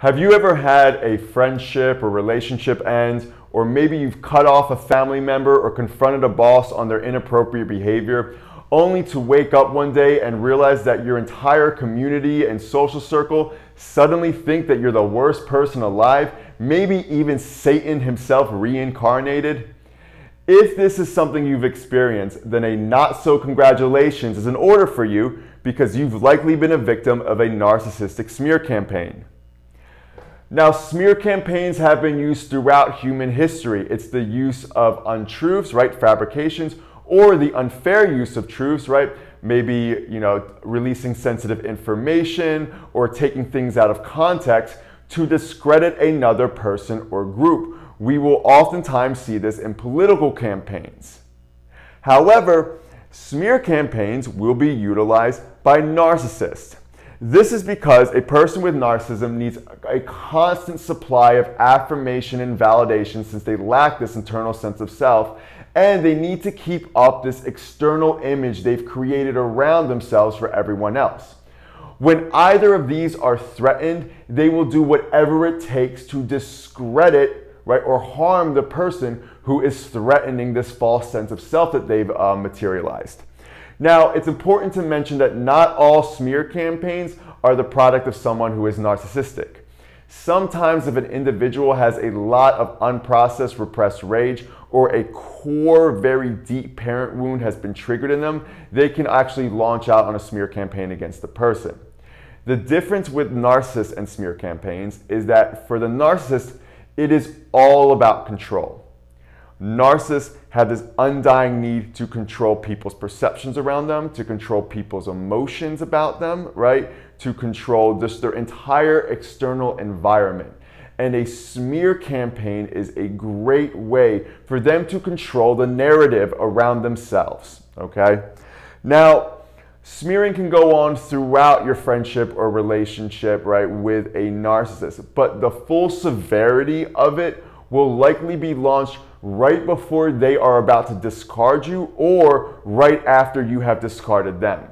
Have you ever had a friendship or relationship end, or maybe you've cut off a family member or confronted a boss on their inappropriate behavior, only to wake up one day and realize that your entire community and social circle suddenly think that you're the worst person alive, maybe even Satan himself reincarnated? If this is something you've experienced, then a not so congratulations is in order for you, because you've likely been a victim of a narcissistic smear campaign. Now, smear campaigns have been used throughout human history. It's the use of untruths, right, fabrications, or the unfair use of truths, right? Maybe, releasing sensitive information or taking things out of context to discredit another person or group. We will oftentimes see this in political campaigns. However, smear campaigns will be utilized by narcissists. This is because a person with narcissism needs a constant supply of affirmation and validation, since they lack this internal sense of self, and they need to keep up this external image they've created around themselves for everyone else. When either of these are threatened, they will do whatever it takes to discredit, right, or harm the person who is threatening this false sense of self that they've materialized. Now, it's important to mention that not all smear campaigns are the product of someone who is narcissistic. Sometimes if an individual has a lot of unprocessed repressed rage, or a core, very deep parent wound has been triggered in them, they can actually launch out on a smear campaign against the person. The difference with narcissists and smear campaigns is that for the narcissist, it is all about control. Narcissists have this undying need to control people's perceptions around them, to control people's emotions about them, right? To control just their entire external environment. And a smear campaign is a great way for them to control the narrative around themselves, okay? Now, smearing can go on throughout your friendship or relationship, right, with a narcissist, but the full severity of it will likely be launched right before they are about to discard you, or right after you have discarded them.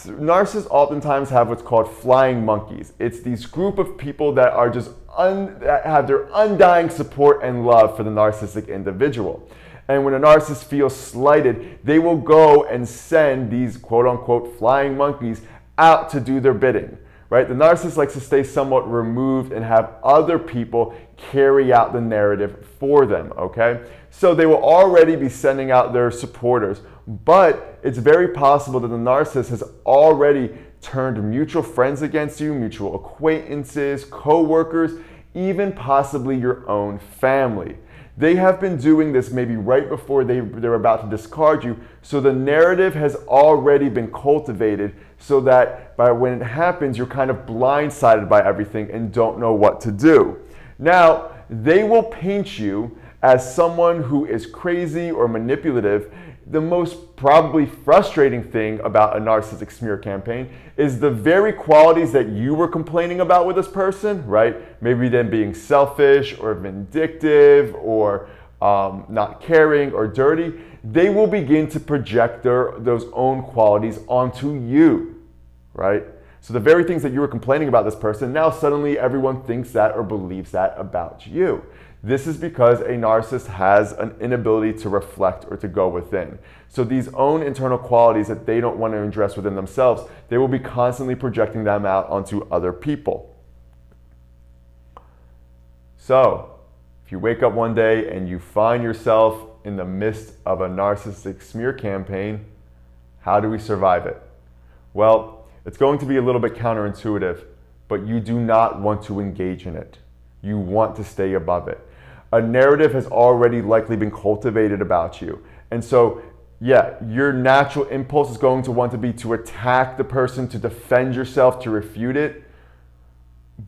Narcissists oftentimes have what's called flying monkeys. It's these group of people that are just that have their undying support and love for the narcissistic individual. And when a narcissist feels slighted, they will go and send these quote-unquote flying monkeys out to do their bidding. Right? The narcissist likes to stay somewhat removed and have other people carry out the narrative for them, okay? So they will already be sending out their supporters, but it's very possible that the narcissist has already turned mutual friends against you, mutual acquaintances, co-workers, even possibly your own family. They have been doing this maybe right before they're about to discard you, so the narrative has already been cultivated so that when it happens, you're kind of blindsided by everything and don't know what to do. Now, they will paint you as someone who is crazy or manipulative. The most probably frustrating thing about a narcissistic smear campaign is the very qualities that you were complaining about with this person, right? Maybe them being selfish or vindictive or not caring or dirty. They will begin to project those own qualities onto you, right? So the very things that you were complaining about this person, now suddenly everyone thinks that or believes that about you. This is because a narcissist has an inability to reflect or to go within. So these own internal qualities that they don't want to address within themselves, they will be constantly projecting them out onto other people. So if you wake up one day and you find yourself in the midst of a narcissistic smear campaign, how do we survive it? Well, it's going to be a little bit counterintuitive, but you do not want to engage in it. You want to stay above it. A narrative has already likely been cultivated about you. And so, yeah, your natural impulse is going to want to be to attack the person, to defend yourself, to refute it.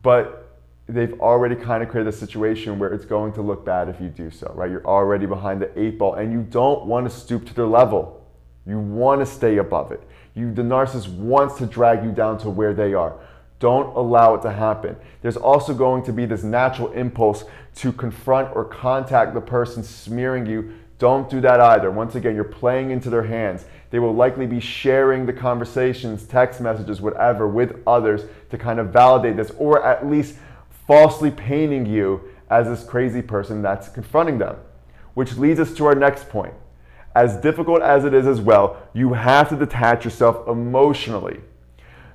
But they've already kind of created a situation where it's going to look bad if you do so, right? You're already behind the 8 ball and you don't want to stoop to their level. You want to stay above it. The narcissist wants to drag you down to where they are. Don't allow it to happen. There's also going to be this natural impulse to confront or contact the person smearing you. Don't do that either. Once again, you're playing into their hands. They will likely be sharing the conversations, text messages, whatever, with others to kind of validate this, or at least falsely painting you as this crazy person that's confronting them. Which leads us to our next point. As difficult as it is as well, you have to detach yourself emotionally.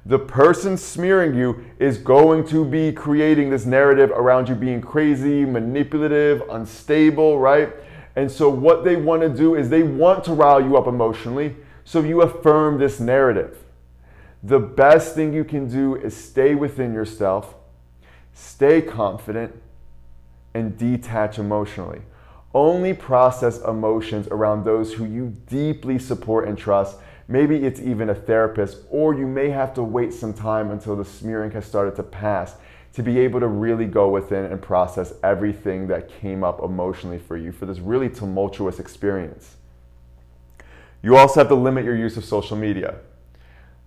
The person smearing you is going to be creating this narrative around you being crazy, manipulative, unstable, right? And so what they want to do is they want to rile you up emotionally, so you affirm this narrative. The best thing you can do is stay within yourself, stay confident, and detach emotionally. Only process emotions around those who you deeply support and trust. Maybe it's even a therapist, or you may have to wait some time until the smearing has started to pass to be able to really go within and process everything that came up emotionally for you for this really tumultuous experience. You also have to limit your use of social media.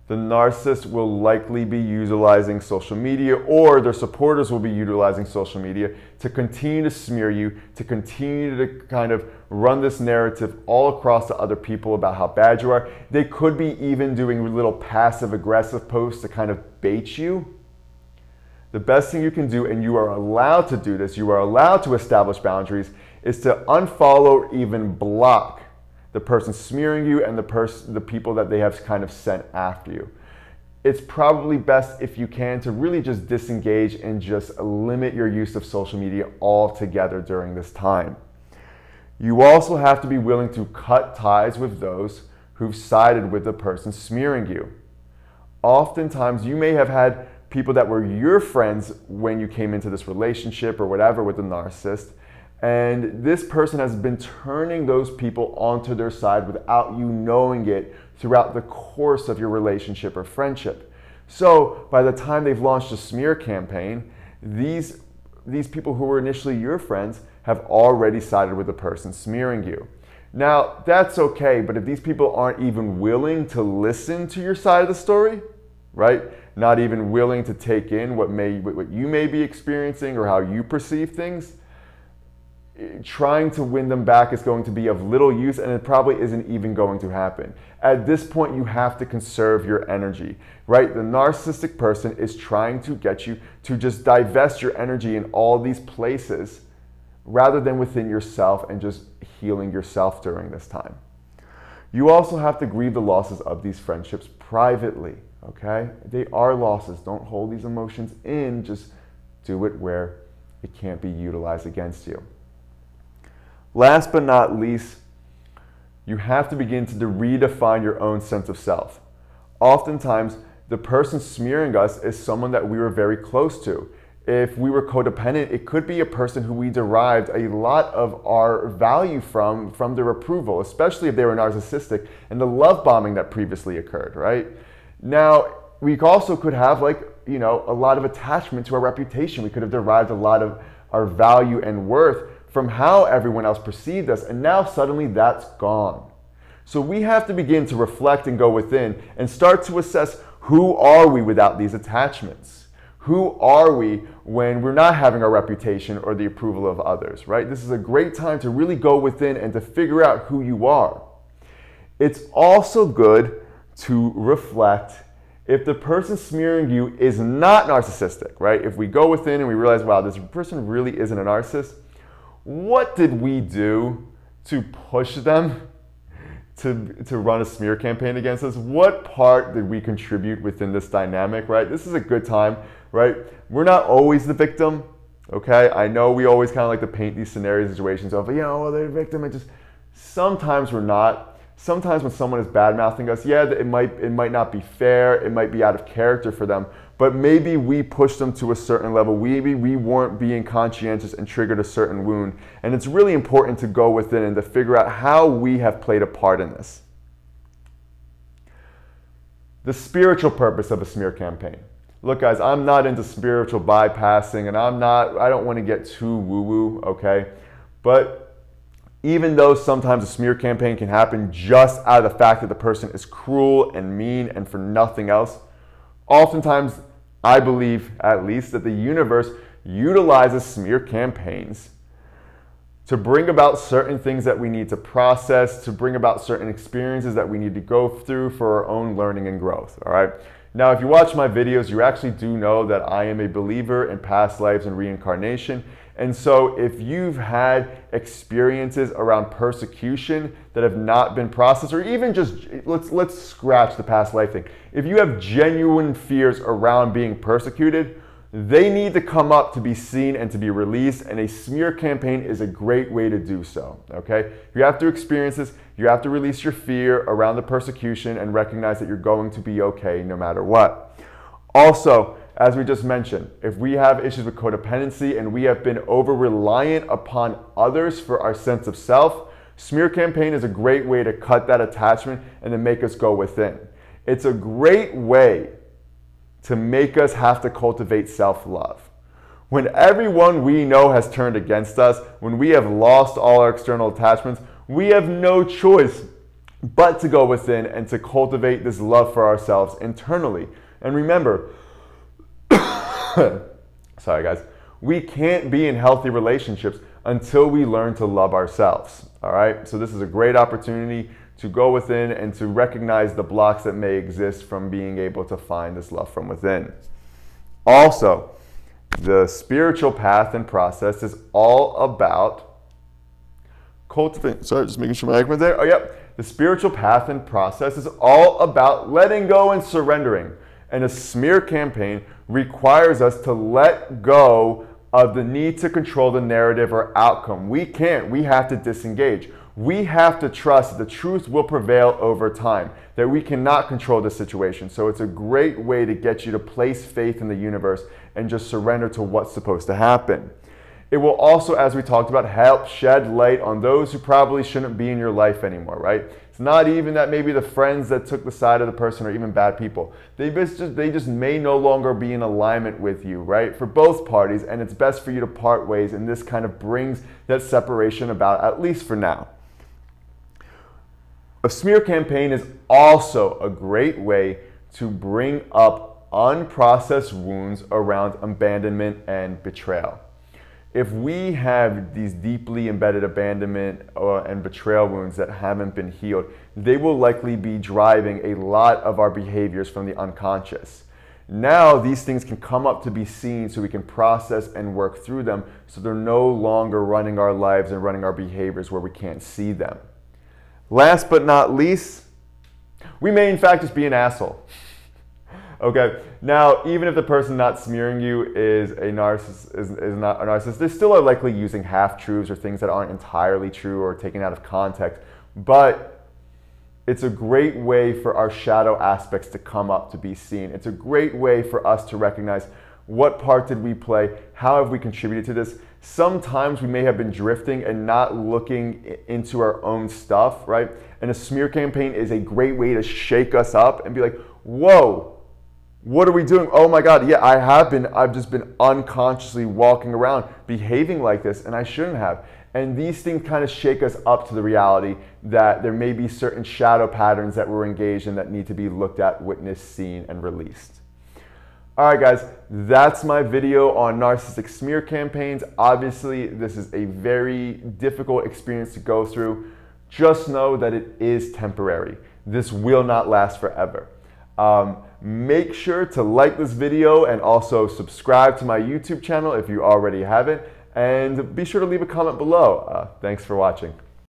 The narcissist will likely be utilizing social media, or their supporters will be utilizing social media to continue to smear you, to continue to kind of run this narrative all across to other people about how bad you are. They could be even doing little passive aggressive posts to kind of bait you. The best thing you can do, and you are allowed to do this, you are allowed to establish boundaries, is to unfollow or even block the person smearing you and the people that they have kind of sent after you. It's probably best, if you can, to really just disengage and just limit your use of social media altogether during this time. You also have to be willing to cut ties with those who've sided with the person smearing you. Oftentimes, you may have had people that were your friends when you came into this relationship or whatever with the narcissist, and this person has been turning those people onto their side without you knowing it throughout the course of your relationship or friendship. So by the time they've launched a smear campaign, these people who were initially your friends have already sided with the person smearing you. Now, that's okay, but if these people aren't even willing to listen to your side of the story, right? Not even willing to take in what you may be experiencing or how you perceive things, trying to win them back is going to be of little use, and it probably isn't even going to happen. At this point, you have to conserve your energy, right? The narcissistic person is trying to get you to just divest your energy in all these places rather than within yourself and just healing yourself during this time. You also have to grieve the losses of these friendships privately, okay? They are losses. Don't hold these emotions in. Just do it where it can't be utilized against you. Last but not least, you have to begin to redefine your own sense of self. Oftentimes, the person smearing us is someone that we were very close to. If we were codependent, it could be a person who we derived a lot of our value from their approval, especially if they were narcissistic and the love bombing that previously occurred, right? Now, we also could have a lot of attachment to our reputation. We could have derived a lot of our value and worth from how everyone else perceived us, and now suddenly that's gone. So we have to begin to reflect and go within and start to assess, who are we without these attachments? Who are we when we're not having our reputation or the approval of others, right? This is a great time to really go within and to figure out who you are. It's also good to reflect if the person smearing you is not narcissistic, right? If we go within and we realize, wow, this person really isn't a narcissist, what did we do to push them to run a smear campaign against us? What part did we contribute within this dynamic, right? This is a good time, right? We're not always the victim, okay? I know we always kind of like to paint these scenario situations of, well, they're the victim, and just sometimes we're not. Sometimes when someone is bad-mouthing us, yeah, it might not be fair, it might be out of character for them, but maybe we pushed them to a certain level. Maybe we weren't being conscientious and triggered a certain wound. And it's really important to go within and to figure out how we have played a part in this. The spiritual purpose of a smear campaign. Look, guys, I'm not into spiritual bypassing, and I don't want to get too woo-woo, okay? But even though sometimes a smear campaign can happen just out of the fact that the person is cruel and mean and for nothing else, oftentimes, I believe, at least, that the universe utilizes smear campaigns to bring about certain things that we need to process, to bring about certain experiences that we need to go through for our own learning and growth, all right? Now, if you watch my videos, you actually do know that I am a believer in past lives and reincarnation. And so if you've had experiences around persecution that have not been processed, or even just, let's scratch the past life thing. If you have genuine fears around being persecuted, they need to come up to be seen and to be released, and a smear campaign is a great way to do so, okay? You have to experience this, you have to release your fear around the persecution and recognize that you're going to be okay no matter what. Also, as we just mentioned, if we have issues with codependency and we have been over-reliant upon others for our sense of self, smear campaign is a great way to cut that attachment and to make us go within. It's a great way to make us have to cultivate self-love. When everyone we know has turned against us, when we have lost all our external attachments, we have no choice but to go within and to cultivate this love for ourselves internally. And remember, sorry guys, we can't be in healthy relationships until we learn to love ourselves, all right? So this is a great opportunity to go within and to recognize the blocks that may exist from being able to find this love from within. Also, the spiritual path and process is all about cultivating, sorry, just making sure my mic went there. Oh, yep. The spiritual path and process is all about letting go and surrendering. And a smear campaign requires us to let go of the need to control the narrative or outcome. We can't. We have to disengage. We have to trust the truth will prevail over time, that we cannot control the situation. So it's a great way to get you to place faith in the universe and just surrender to what's supposed to happen. It will also, as we talked about, help shed light on those who probably shouldn't be in your life anymore, right? It's not even that maybe the friends that took the side of the person are even bad people. They just may no longer be in alignment with you, right? For both parties, and it's best for you to part ways, and this kind of brings that separation about, at least for now. A smear campaign is also a great way to bring up unprocessed wounds around abandonment and betrayal. If we have these deeply embedded abandonment and betrayal wounds that haven't been healed, they will likely be driving a lot of our behaviors from the unconscious. Now these things can come up to be seen so we can process and work through them so they're no longer running our lives and running our behaviors where we can't see them. Last but not least, we may in fact just be an asshole. Okay, now even if the person not smearing you is a narcissist, is not a narcissist, they still are likely using half-truths or things that aren't entirely true or taken out of context. But it's a great way for our shadow aspects to come up to be seen. It's a great way for us to recognize what part did we play, how have we contributed to this. Sometimes we may have been drifting and not looking into our own stuff, right? And a smear campaign is a great way to shake us up and be like, whoa, what are we doing? Oh my God, yeah, I've just been unconsciously walking around behaving like this and I shouldn't have. And these things kind of shake us up to the reality that there may be certain shadow patterns that we're engaged in that need to be looked at, witnessed, seen, and released. All right, guys, that's my video on narcissistic smear campaigns. Obviously, this is a very difficult experience to go through. Just know that it is temporary. This will not last forever. Make sure to like this video and also subscribe to my YouTube channel if you already haven't. And be sure to leave a comment below. Thanks for watching.